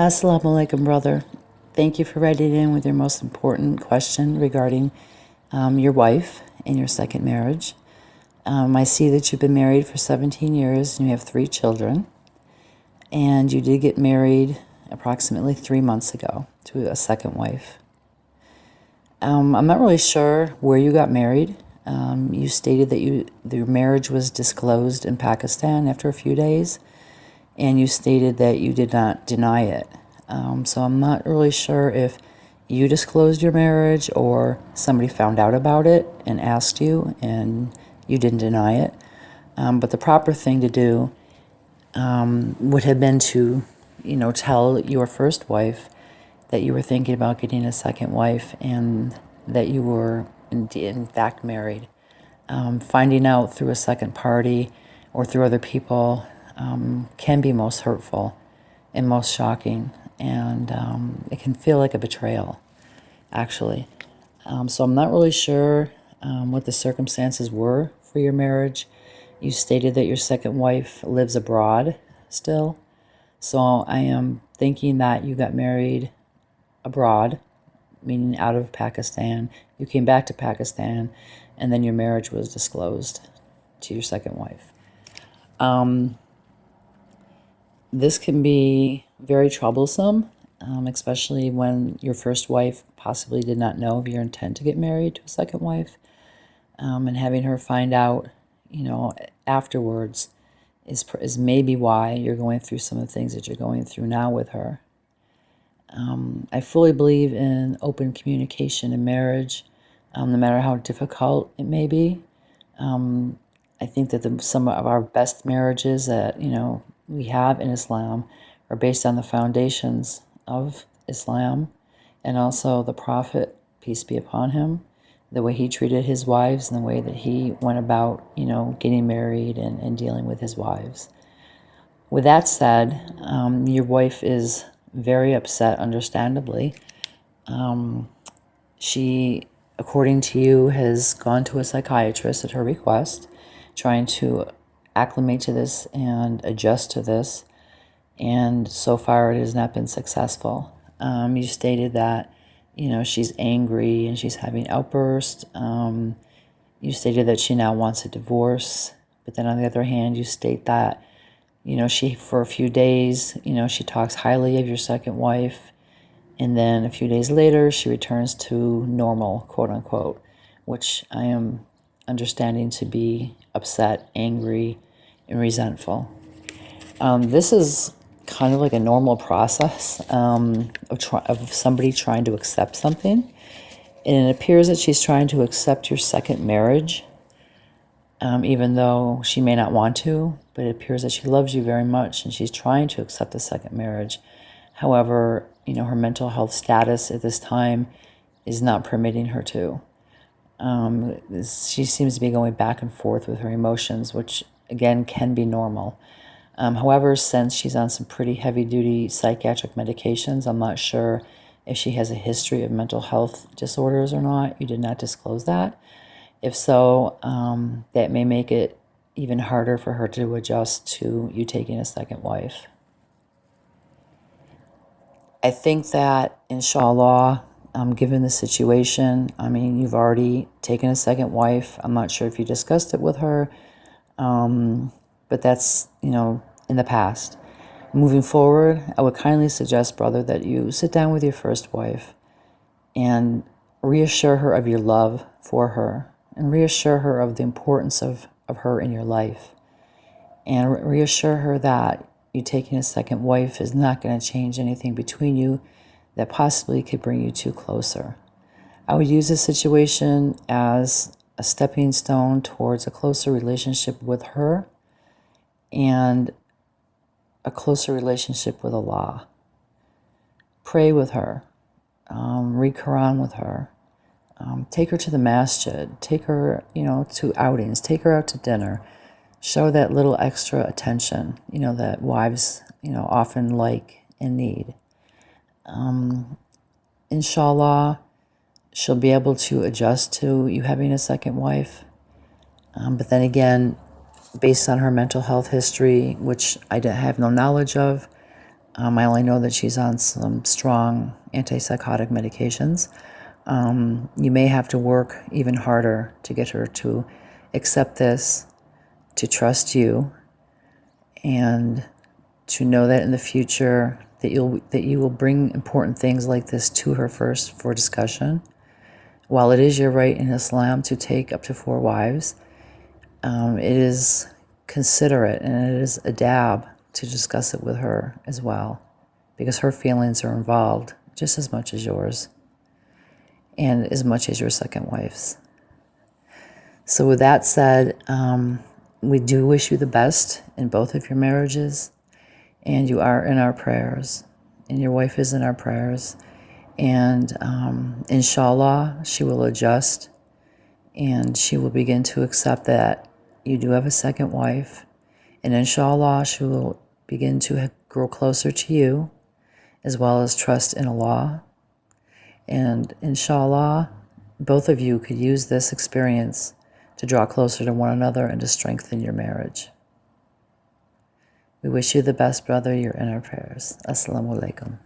Assalamu alaikum, brother. Thank you for writing in with your most important question regarding your wife and your second marriage. I see that you've been married for 17 years and you have 3 children. And you did get married approximately 3 months ago to a second wife. I'm not really sure where you got married. You stated that your marriage was disclosed in Pakistan after a few days, and you stated that you did not deny it. So I'm not really sure if you disclosed your marriage or somebody found out about it and asked you and you didn't deny it. But the proper thing to do would have been to, tell your first wife that you were thinking about getting a second wife and that you were in fact married. Finding out through a second party or through other people can be most hurtful and most shocking, and it can feel like a betrayal, actually. So I'm not really sure what the circumstances were for your marriage. You stated that your second wife lives abroad still, so I am thinking that you got married abroad, meaning out of Pakistan. You came back to Pakistan, and then your marriage was disclosed to your second wife. This can be very troublesome, especially when your first wife possibly did not know of your intent to get married to a second wife, and having her find out, afterwards is maybe why you're going through some of the things that you're going through now with her. I fully believe in open communication in marriage, no matter how difficult it may be. I think that some of our best marriages that, we have in Islam are based on the foundations of Islam, and also the Prophet, peace be upon him, the way he treated his wives and the way that he went about, getting married and dealing with his wives. With that said, your wife is very upset, understandably. She, according to you, has gone to a psychiatrist at her request, trying to acclimate to this and adjust to this, and so far it has not been successful. You stated that, she's angry and she's having outbursts. You stated that she now wants a divorce, but then on the other hand, you state that, she, for a few days, she talks highly of your second wife, and then a few days later, she returns to normal, quote unquote, which I am understanding to be upset, angry, and resentful. This is kind of like a normal process of somebody trying to accept something, and it appears that she's trying to accept your second marriage, even though she may not want to, but it appears that she loves you very much and she's trying to accept the second marriage. However, her mental health status at this time is not permitting her to. She seems to be going back and forth with her emotions, which again can be normal. However, since she's on some pretty heavy-duty psychiatric medications, I'm not sure if she has a history of mental health disorders or not. You did not disclose that. If so, that may make it even harder for her to adjust to you taking a second wife. I think that, inshallah, given the situation, you've already taken a second wife. I'm not sure if you discussed it with her, but that's, in the past. Moving forward, I would kindly suggest, brother, that you sit down with your first wife and reassure her of your love for her, and reassure her of the importance of her in your life, and reassure her that you taking a second wife is not going to change anything between you that possibly could bring you two closer. I would use this situation as a stepping stone towards a closer relationship with her and a closer relationship with Allah. Pray with her, read Quran with her, take her to the masjid, take her, to outings, take her out to dinner, show that little extra attention, that wives, often like and need. Inshallah, she'll be able to adjust to you having a second wife. But then again, based on her mental health history, which I have no knowledge of, I only know that she's on some strong antipsychotic medications. You may have to work even harder to get her to accept this, to trust you, and to know that in the future that you will bring important things like this to her first for discussion. While it is your right in Islam to take up to 4 wives, it is considerate and it is adab to discuss it with her as well, because her feelings are involved just as much as yours and as much as your second wife's. So with that said, we do wish you the best in both of your marriages, and you are in our prayers, and your wife is in our prayers, and inshallah, she will adjust, and she will begin to accept that you do have a second wife, and inshallah, she will begin to grow closer to you, as well as trust in Allah, and inshallah, both of you could use this experience to draw closer to one another and to strengthen your marriage. We wish you the best, brother. You're in our prayers. Assalamu alaikum.